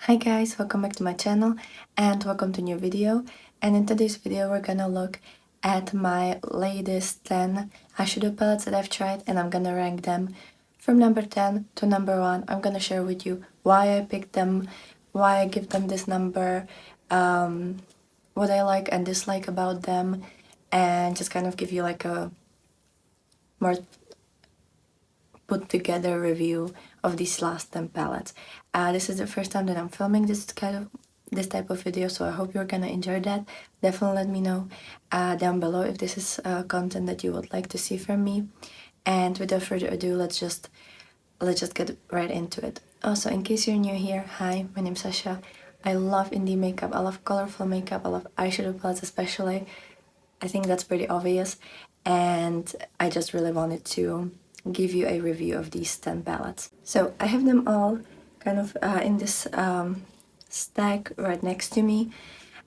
Hi guys, welcome back to my channel and welcome to a new video. And in today's video we're gonna look at my latest 10 eyeshadow palettes that I've tried, and I'm gonna rank them from number 10 to number 1. I'm gonna share with you why I picked them, why I give them this number, what I like and dislike about them, and just kind of give you like a more put together review of these last 10 palettes. This is the first time that I'm filming this type of video, so I hope you're gonna enjoy that. Definitely let me know down below if this is content that you would like to see from me. And without further ado, let's just get right into it. Also, in case you're new here, hi, my name's Sasha. I love indie makeup, I love colorful makeup, I love eyeshadow palettes especially. I think that's pretty obvious, and I just really wanted to give you a review of these 10 palettes. So I have them all kind of in this stack right next to me,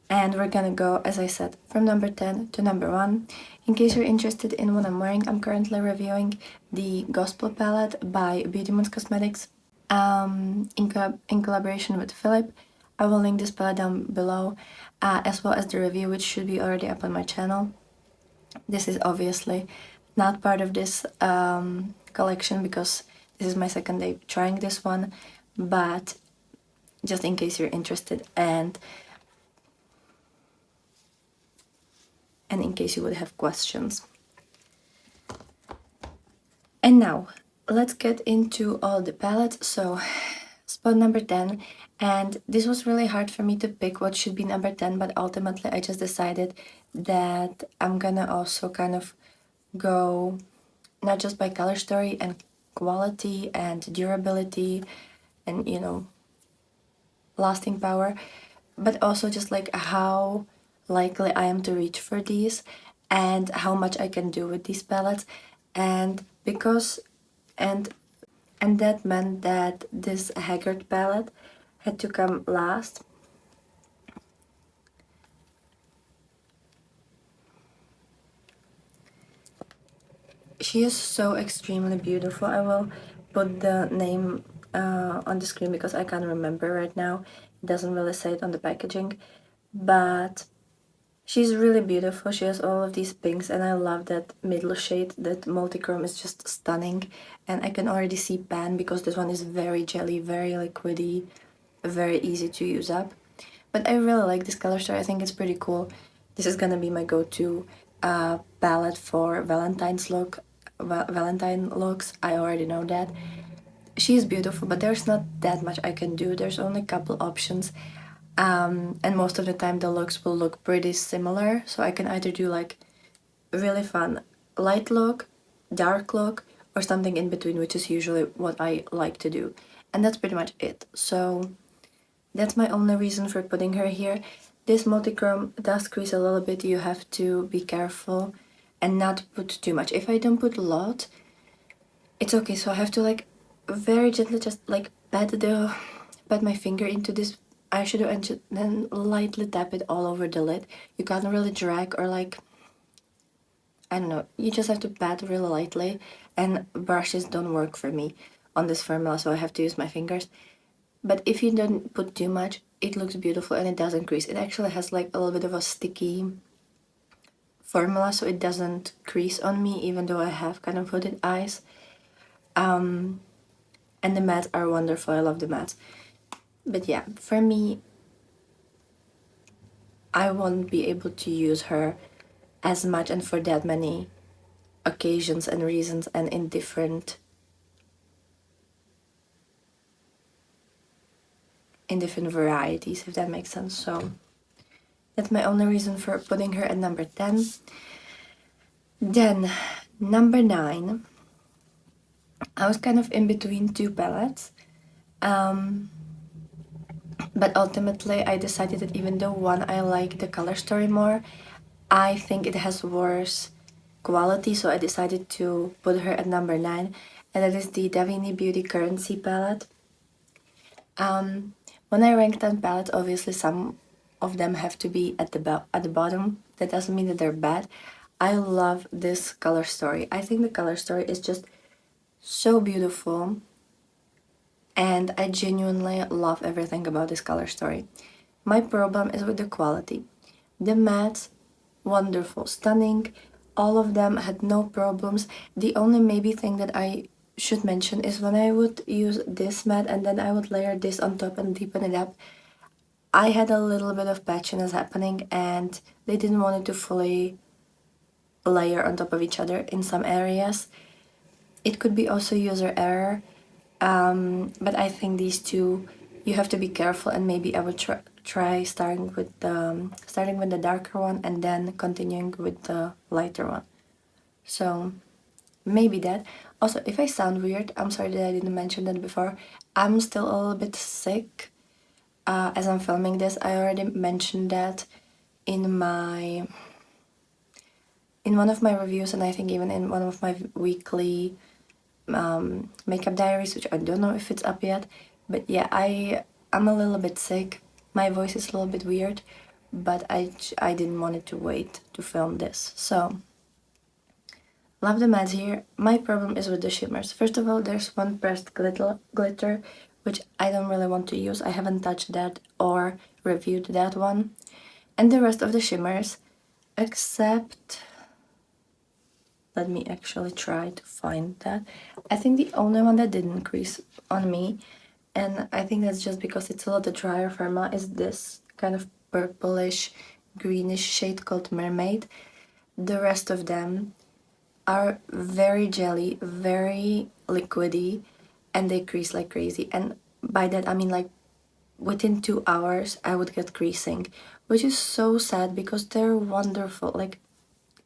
and we're gonna go, as I said, from number 10 to number 1. In case you're interested in what I'm wearing, I'm currently reviewing the Gospel palette by Beauty Moons Cosmetics in collaboration with Philip. I will link this palette down below, as well as the review, which should be already up on my channel. This is obviously not part of this collection because this is my second day trying this one, but just in case you're interested and in case you would have questions. And now let's get into all the palettes. So spot number 10, and this was really hard for me to pick what should be number 10, but ultimately I just decided that I'm gonna also kind of go not just by color story and quality and durability and, you know, lasting power, but also just like how likely I am to reach for these and how much I can do with these palettes. And because and that meant that this Haggard palette had to come last. She is so extremely beautiful. I will put the name on the screen because I can't remember right now. It doesn't really say it on the packaging, but she's really beautiful. She has all of these pinks, and I love that middle shade. That multichrome is just stunning, and I can already see pan because this one is very jelly, very liquidy, very easy to use up. But I really like this color story. I think it's pretty cool. This is gonna be my go-to palette for Valentine's Valentine looks. I already know that. She's beautiful, but there's not that much I can do. There's only a couple options. And most of the time the looks will look pretty similar. So I can either do like a really fun light look, dark look, or something in between, which is usually what I like to do. And that's pretty much it. So that's my only reason for putting her here. This multichrome does crease a little bit. You have to be careful and not put too much. If I don't put a lot, it's okay. So I have to like very gently just like pat my finger into this eyeshadow and then lightly tap it all over the lid. You can't really drag or like, I don't know, you just have to pat really lightly, and brushes don't work for me on this formula, so I have to use my fingers. But if you don't put too much, it looks beautiful and it doesn't crease. It actually has like a little bit of a sticky formula, so it doesn't crease on me even though I have kind of hooded eyes. And the mattes are wonderful. I love the mattes. But yeah, for me, I won't be able to use her as much and for that many occasions and reasons and in different varieties, if that makes sense. So that's my only reason for putting her at number 10. Then number 9, I was kind of in between two palettes, but ultimately I decided that even though one I like the color story more, I think it has worse quality, so I decided to put her at number 9, and that is the Davini Beauty Currency palette. When I rank 10 palettes, obviously some of them have to be at the bottom. That doesn't mean that they're bad. I love this color story. I think the color story is just so beautiful, and I genuinely love everything about this color story. My problem is with the quality. The mattes, wonderful, stunning, all of them had no problems. The only maybe thing that I should mention is when I would use this matte and then I would layer this on top and deepen it up, I had a little bit of patchiness happening and they didn't want it to fully layer on top of each other in some areas. It could be also user error, but I think these two, you have to be careful, and maybe I would try starting with the darker one and then continuing with the lighter one. So maybe that. Also, if I sound weird, I'm sorry that I didn't mention that before. I'm still a little bit sick as I'm filming this. I already mentioned that in one of my reviews, and I think even in one of my weekly makeup diaries, which I don't know if it's up yet. But yeah, I'm a little bit sick. My voice is a little bit weird, but I didn't want it to wait to film this. So, love the mattes here. My problem is with the shimmers. First of all, there's one pressed glitter, which I don't really want to use. I haven't touched that or reviewed that one. And the rest of the shimmers, except... let me actually try to find that. I think the only one that didn't crease on me, and I think that's just because it's a lot drier formula, is this kind of purplish greenish shade called Mermaid. The rest of them are very jelly, very liquidy, and they crease like crazy. And by that I mean like within 2 hours I would get creasing, which is so sad because they're wonderful. Like,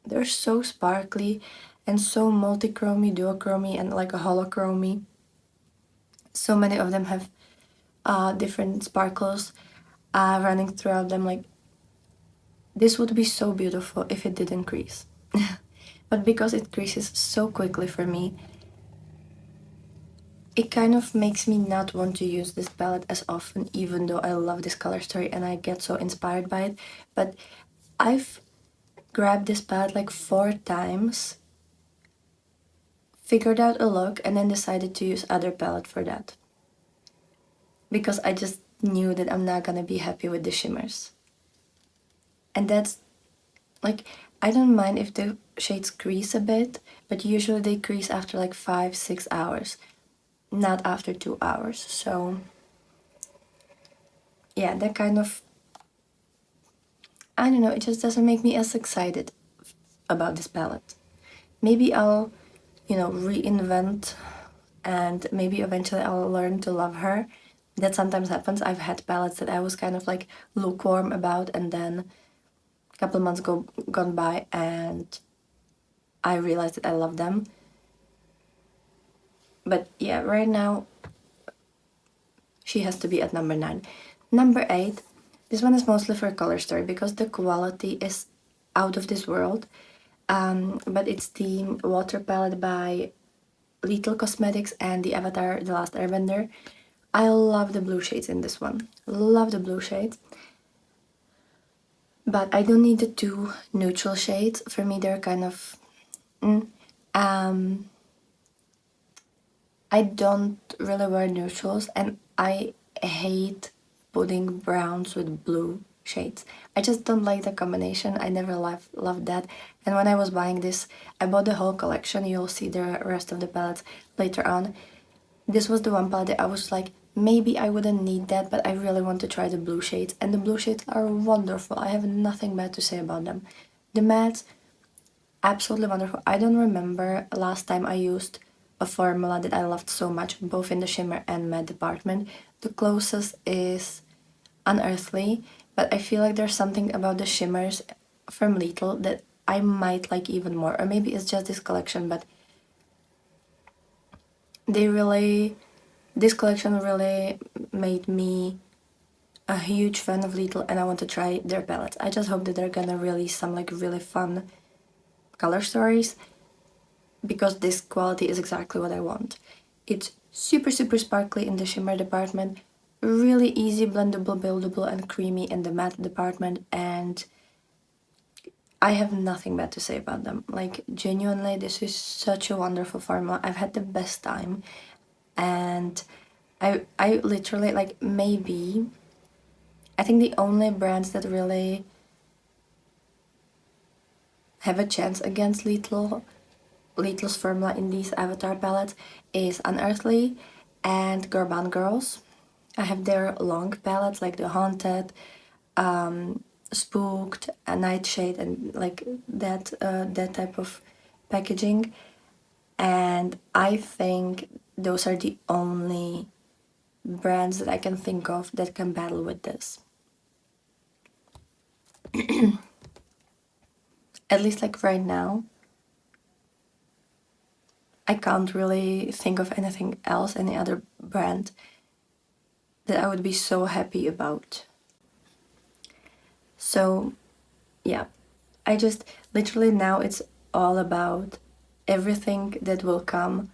they're so sparkly and so multichromy, duochromy, and like a holochromy. So many of them have different sparkles running throughout them. Like, this would be so beautiful if it didn't crease. But because it creases so quickly for me, it kind of makes me not want to use this palette as often, even though I love this color story and I get so inspired by it. But I've grabbed this palette like 4 times, figured out a look, and then decided to use other palette for that. Because I just knew that I'm not gonna be happy with the shimmers. And that's, like, I don't mind if the shades crease a bit, but usually they crease after like 5-6 hours, not after 2 hours. So yeah, that kind of, I don't know, it just doesn't make me as excited about this palette. Maybe I'll, reinvent, and maybe eventually I'll learn to love her. That sometimes happens. I've had palettes that I was kind of like lukewarm about, and then a couple of months gone by and I realized that I love them. But yeah, right now she has to be at number 9. Number 8, this one is mostly for color story because the quality is out of this world. But it's the water palette by Lethal Cosmetics and the Avatar The Last Airbender. I love the blue shades in this one. Love the blue shades. But I don't need the 2 neutral shades. For me, they're kind of... I don't really wear neutrals, and I hate putting browns with blue shades. I just don't like the combination. I never loved that. And when I was buying this, I bought the whole collection. You'll see the rest of the palettes later on. This was the one palette that I was like, maybe I wouldn't need that, but I really want to try the blue shades. And the blue shades are wonderful. I have nothing bad to say about them. The mattes, absolutely wonderful. I don't remember last time I used a formula that I loved so much, both in the shimmer and matte department. The closest is Unearthly, but I feel like there's something about the shimmers from Lethal that I might like even more. Or maybe it's just this collection, but this collection really made me a huge fan of Lethal, and I want to try their palettes. I just hope that they're gonna release some like really fun color stories, because this quality is exactly what I want. It's super sparkly in the shimmer department, really easy blendable, buildable, and creamy in the matte department, and I have nothing bad to say about them. Like, genuinely, this is such a wonderful formula. I've had the best time, and I literally, like, maybe I think the only brands that really have a chance against Little's formula in these Avatar palettes is Unearthly and Gurban Girls. I have their long palettes like the Haunted, Spooked, a Nightshade, and like that type of packaging. And I think those are the only brands that I can think of that can battle with this. At least like right now, I can't really think of anything else, any other brand that I would be so happy about. So yeah, I just literally now it's all about everything that will come.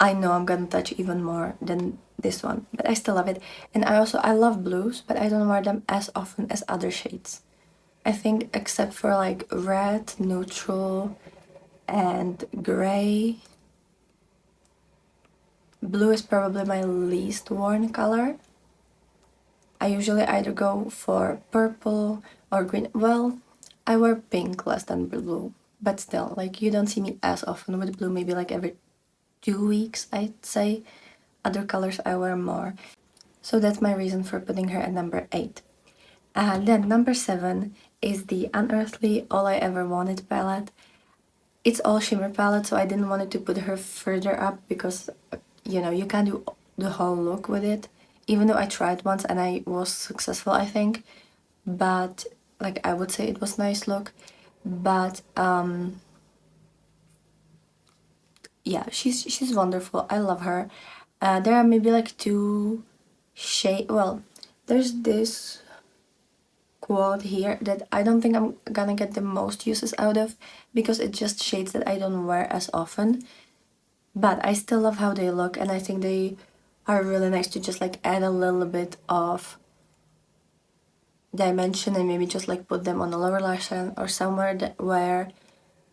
I know I'm gonna touch even more than this one, but I still love it. And I love blues, but I don't wear them as often as other shades. I think except for like red, neutral, and gray, blue is probably my least worn color. I usually either go for purple or green. Well, I wear pink less than blue, but still, like, you don't see me as often with blue, maybe like every 2 weeks, I'd say. Other colors I wear more. So that's my reason for putting her at number 8. Then number 7 is the Unearthly All I Ever Wanted palette. It's all shimmer palette, so I didn't want to put her further up because, you know, you can't do the whole look with it. Even though I tried once and I was successful, I think. But, like, I would say it was nice look. But, yeah, she's wonderful. I love her. There are maybe like 2 shade. Well, there's this quote here that I don't think I'm gonna get the most uses out of because it's just shades that I don't wear as often. But I still love how they look, and I think they are really nice to just like add a little bit of dimension and maybe just like put them on the lower lash line or somewhere that where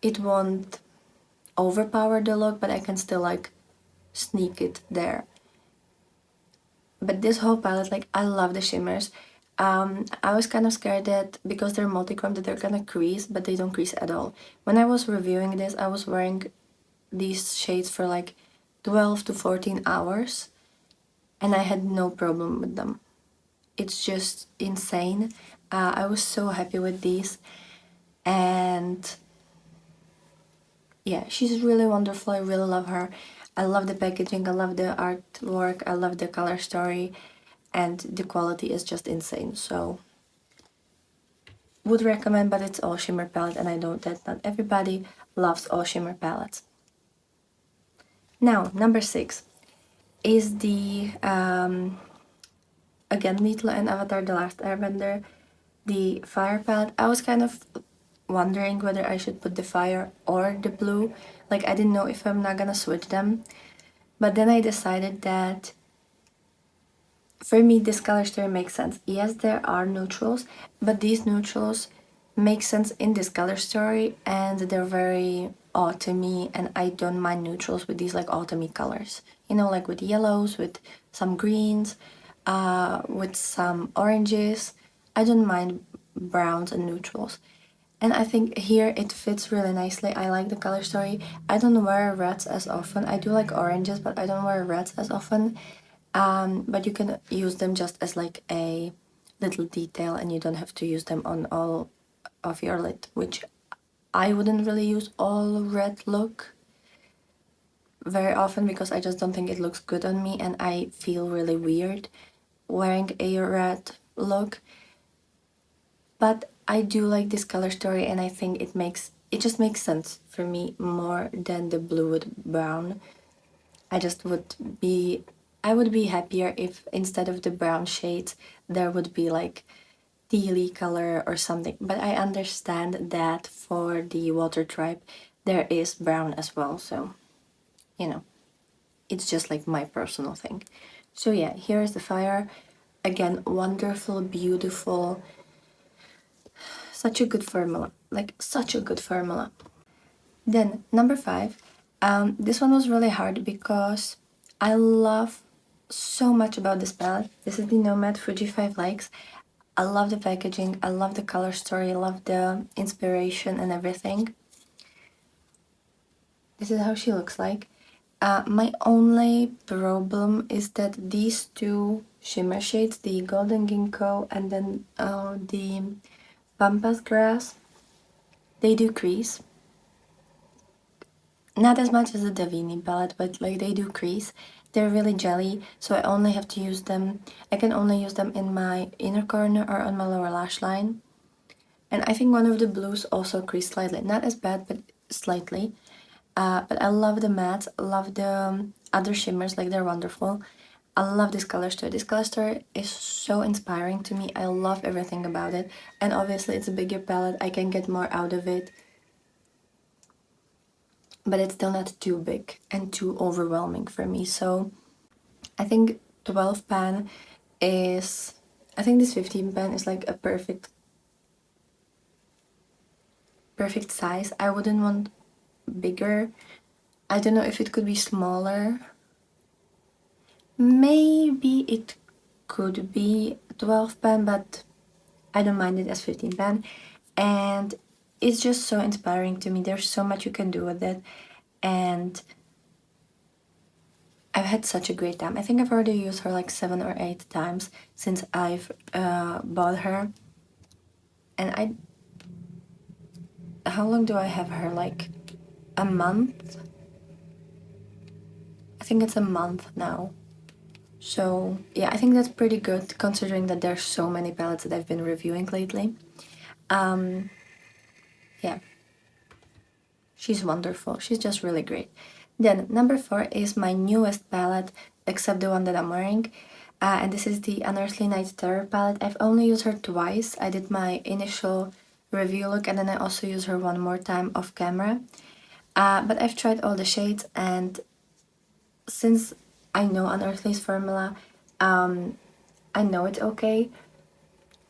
it won't overpower the look, but I can still like sneak it there. But this whole palette, like, I love the shimmers. I was kind of scared that because they're multichrome that they're gonna crease, but they don't crease at all. When I was reviewing this, I was wearing these shades for like 12 to 14 hours and I had no problem with them. It's just insane. I was so happy with these, and yeah, she's really wonderful. I really love her. I love the packaging, I love the artwork, I love the color story, and the quality is just insane. So would recommend, but it's all shimmer palette, and I know that not everybody loves all shimmer palettes. Now, number 6 is the again Needle and Avatar: The Last Airbender, the fire palette. I was kind of wondering whether I should put the fire or the blue. Like, I didn't know if I'm not gonna switch them. But then I decided that for me this color story makes sense. Yes, there are neutrals, but these neutrals make sense in this color story and they're very autumny, and I don't mind neutrals with these like autumny colors. You know, like with yellows, with some greens, with some oranges. I don't mind browns and neutrals. And I think here it fits really nicely. I like the color story. I don't wear reds as often. I do like oranges, but I don't wear reds as often. But you can use them just as like a little detail, and you don't have to use them on all of your lid, which I wouldn't really use all red look very often because I just don't think it looks good on me, and I feel really weird wearing a red look. But I do like this color story, and I think it just makes sense for me more than the blue with brown. I just I would be happier if instead of the brown shades there would be like tealy color or something. But I understand that for the water tribe there is brown as well, so you know, it's just like my personal thing. So yeah, here is the fire. Again, wonderful, beautiful, such a good formula, like such a good formula. Then number 5, this one was really hard because I love so much about this palette. This is the Nomad Fuji 5 Likes. I love the packaging, I love the color story, I love the inspiration and everything. This is how she looks like. My only problem is that these two shimmer shades, the Golden Ginkgo and then the Pampas Grass, they do crease. Not as much as the Davini palette, but like they do crease. They're really jelly, so I only have to use them. I can only use them in my inner corner or on my lower lash line. And I think one of the blues also creased slightly. Not as bad, but slightly. But I love the mattes, love the other shimmers, like they're wonderful. I love this color story. This color story is so inspiring to me. I love everything about it. And obviously it's a bigger palette, I can get more out of it. But it's still not too big and too overwhelming for me. So I think 12 pan is, I think this 15 pan is like a perfect size. I wouldn't want bigger. I don't know if it could be smaller. Maybe it could be 12 pan, but I don't mind it as 15 pan. And it's just so inspiring to me. There's so much you can do with it. And I've had such a great time. I think I've already used her like 7 or 8 times since I've bought her. And how long do I have her? Like a month? I think it's a month now. So yeah, I think that's pretty good considering that there's so many palettes that I've been reviewing lately. Yeah, she's wonderful. She's just really great. Then number 4 is my newest palette, except the one that I'm wearing. And this is the Unearthly Night Terror palette. I've only used her twice. I did my initial review look and then I also used her one more time off camera. But I've tried all the shades, and since I know Unearthly's formula, I know it's okay.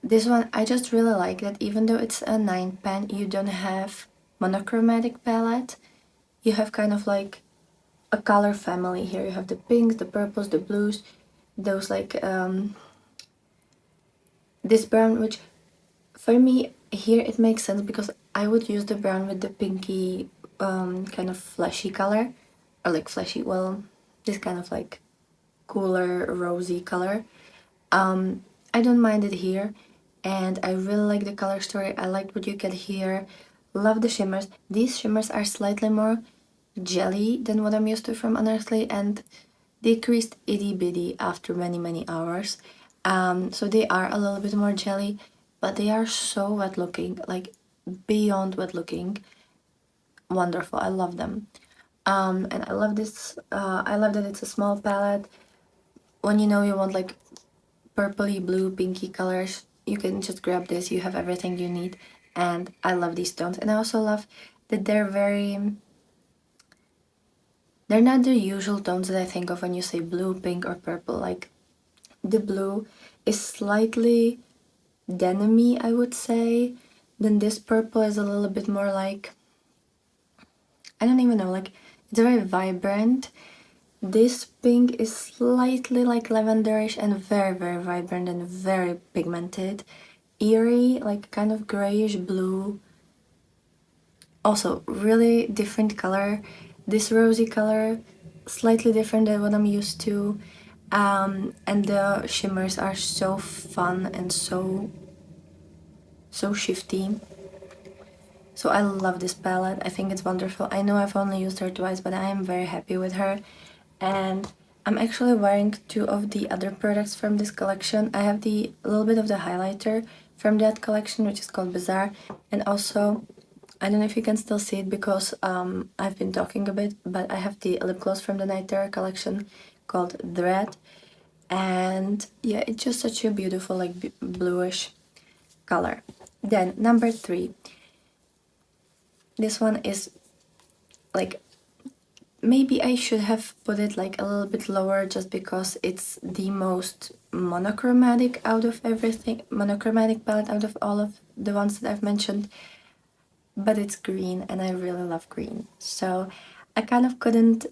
This one, I just really like that even though it's a 9 pan, you don't have monochromatic palette. You have kind of like a color family here. You have the pinks, the purples, the blues, those like this brown, which for me here it makes sense because I would use the brown with the pinky kind of fleshy color, or like fleshy, well, this kind of like cooler rosy color. I don't mind it here, and I really like the color story. I like what you get here. Love the shimmers. These shimmers are slightly more jelly than what I'm used to from Unearthly, and decreased itty bitty after many hours. So they are a little bit more jelly, but they are so wet looking, like beyond wet looking. Wonderful. I love them. And I love this. I love that it's a small palette. When you know you want like purpley, blue, pinky colors, you can just grab this. You have everything you need. And I love these tones. And I also love that they're not the usual tones that I think of when you say blue, pink, or purple. Like the blue is slightly denim-y, I would say. Then this purple is a little bit more like, I don't even know, like it's very vibrant. This pink is slightly like lavenderish and very vibrant and very pigmented. Eerie, like kind of grayish blue. Also really different color. This rosy color, slightly different than what I'm used to. And the shimmers are so fun and so shifty. So I love this palette. I think it's wonderful. I know I've only used her twice, but I am very happy with her. And I'm actually wearing 2 of the other products from this collection. I have a little bit of the highlighter from that collection, which is called Bazaar. And also, I don't know if you can still see it because I've been talking a bit, but I have the lip gloss from the Night Terror collection called Thread. And yeah, it's just such a beautiful like bluish color. Then number 3. This one is like, maybe I should have put it like a little bit lower just because it's the most monochromatic out of everything, monochromatic palette out of all of the ones that I've mentioned. But it's green and I really love green. So I kind of couldn't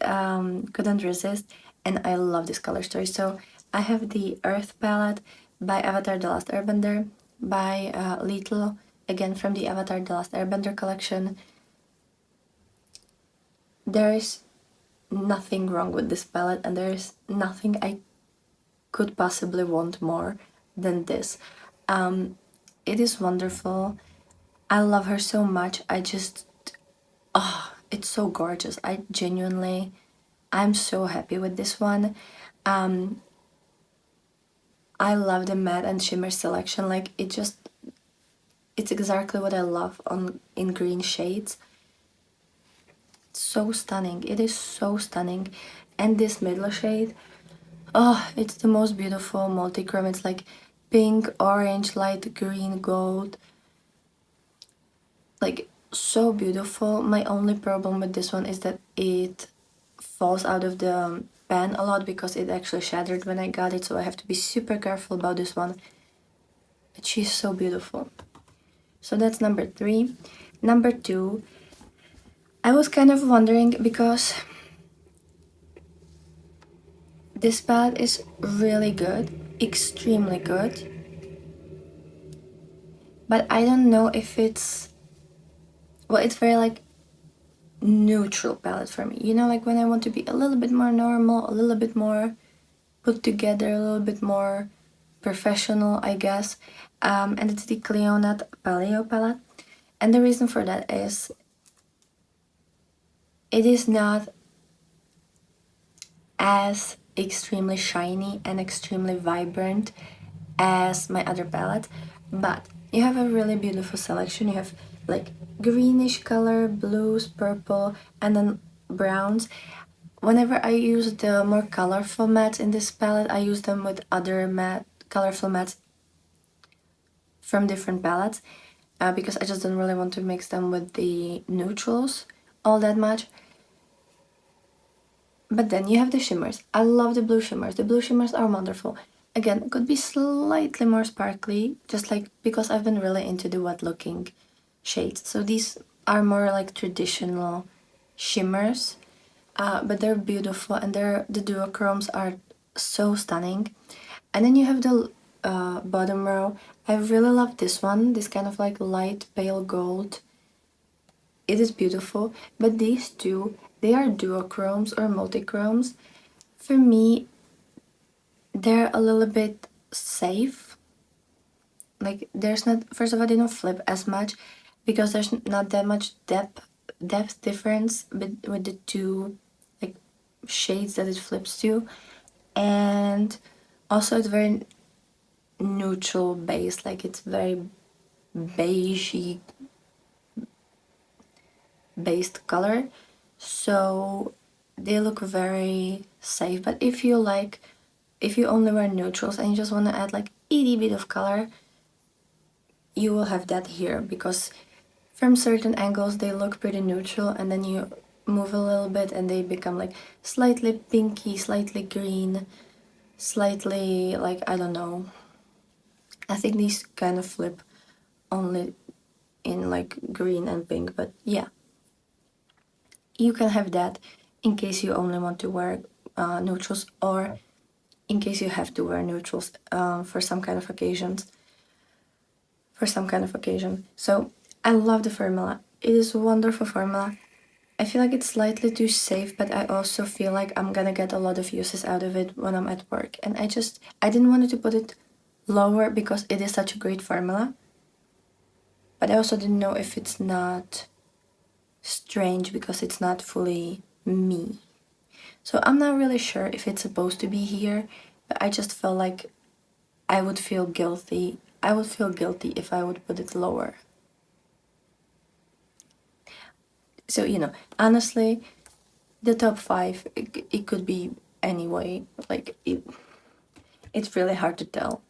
resist. and I love this color story. So I have the Earth palette by Avatar The Last Airbender by Little, again from the Avatar The Last Airbender collection. There's nothing wrong with this palette, and there's nothing I could possibly want more than this. It is wonderful. I love her so much. It's so gorgeous. I'm so happy with this one. I love the matte and shimmer selection. Like it's exactly what I love in green shades. It's so stunning. It is so stunning. And this middle shade, oh, it's the most beautiful multi-chrome. It's like pink, orange, light green, gold. Like so beautiful. My only problem with this one is that it falls out of the pan a lot because it actually shattered when I got it, so I have to be super careful about this one. But she's so beautiful. So that's number 3. Number 2, I was kind of wondering because this palette is really good, extremely good, but I don't know if it's very like neutral palette for me. You know, like when I want to be a little bit more normal, a little bit more put together, a little bit more professional, I guess. And it's the Cleonat Paleo palette. And the reason for that is it is not as extremely shiny and extremely vibrant as my other palette, but you have a really beautiful selection. You have like greenish color, blues, purple, and then browns. Whenever I use the more colorful mattes in this palette, I use them with other colorful mattes from different palettes because I just don't really want to mix them with the neutrals all that much. But then you have the shimmers. I love the blue shimmers. The blue shimmers are wonderful. Again, could be slightly more sparkly, just like because I've been really into the wet looking shades. So these are more like traditional shimmers, but they're beautiful, and the duochromes are so stunning. And then you have the bottom row. I really love this one, this kind of like light pale gold. It is beautiful, but these two, they are duochromes or multichromes. For me, they're a little bit safe. Like there's not, first of all, they don't flip as much because there's not that much depth difference with the two like shades that it flips to, and also it's very neutral base. Like it's very beigey based color, so they look very safe. But if you only wear neutrals and you just want to add like itty bit of color, you will have that here, because from certain angles they look pretty neutral, and then you move a little bit and they become like slightly pinky, slightly green, slightly like, I don't know. I think these kind of flip only in like green and pink, but yeah. You can have that in case you only want to wear neutrals, or in case you have to wear neutrals for some kind of occasions. So I love the formula. It is a wonderful formula. I feel like it's slightly too safe, but I also feel like I'm gonna get a lot of uses out of it when I'm at work. And I didn't want to put it lower because it is such a great formula. But I also didn't know if it's not strange because it's not fully me. So I'm not really sure if it's supposed to be here, but I just felt like I would feel guilty. I would feel guilty if I would put it lower. So, honestly, the top 5, it could be anyway. Like, it's really hard to tell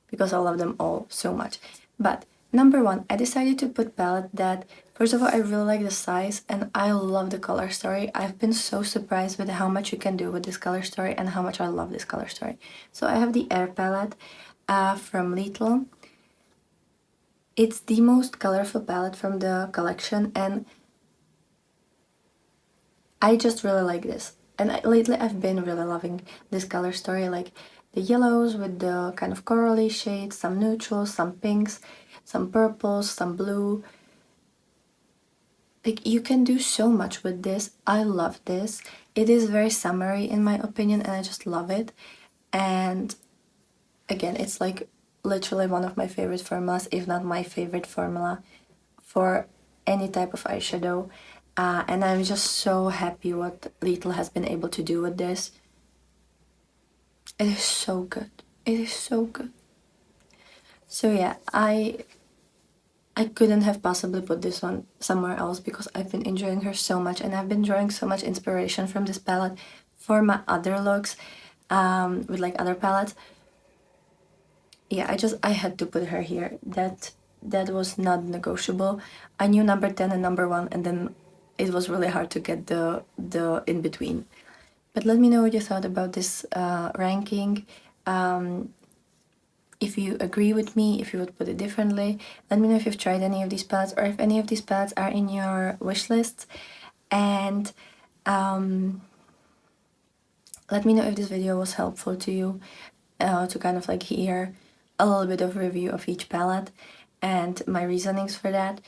because I love them all so much. But number 1, I decided to put palette that, first of all, I really like the size and I love the color story. I've been so surprised with how much you can do with this color story and how much I love this color story. So I have the Air palette from Little. It's the most colorful palette from the collection, and I just really like this. And lately I've been really loving this color story, like the yellows with the kind of corally shades, some neutrals, some pinks, some purples, some blue. Like, you can do so much with this. I love this. It is very summery in my opinion, and I just love it. And again, it's like literally one of my favorite formulas, if not my favorite formula for any type of eyeshadow. And I'm just so happy what Little has been able to do with this. It is so good. It is so good. So yeah, I couldn't have possibly put this one somewhere else because I've been enjoying her so much, and I've been drawing so much inspiration from this palette for my other looks with like other palettes. Yeah, I had to put her here. That was not negotiable. I knew number 10 and number 1, and then it was really hard to get the in between. But let me know what you thought about this ranking. If you agree with me, if you would put it differently. Let me know if you've tried any of these palettes, or if any of these palettes are in your wish list. And let me know if this video was helpful to you, to kind of like hear a little bit of review of each palette and my reasonings for that.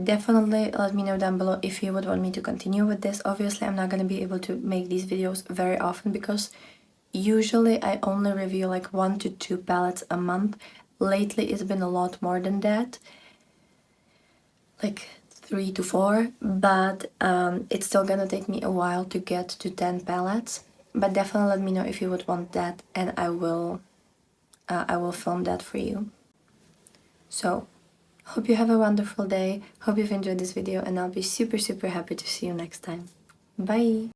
Definitely let me know down below if you would want me to continue with this. Obviously, I'm not going to be able to make these videos very often because usually I only review like 1 to 2 palettes a month. Lately it's been a lot more than that, like 3 to 4, but it's still gonna take me a while to get to 10 palettes. But definitely let me know if you would want that, and I will film that for you. So hope you have a wonderful day, hope you've enjoyed this video, and I'll be super happy to see you next time. Bye!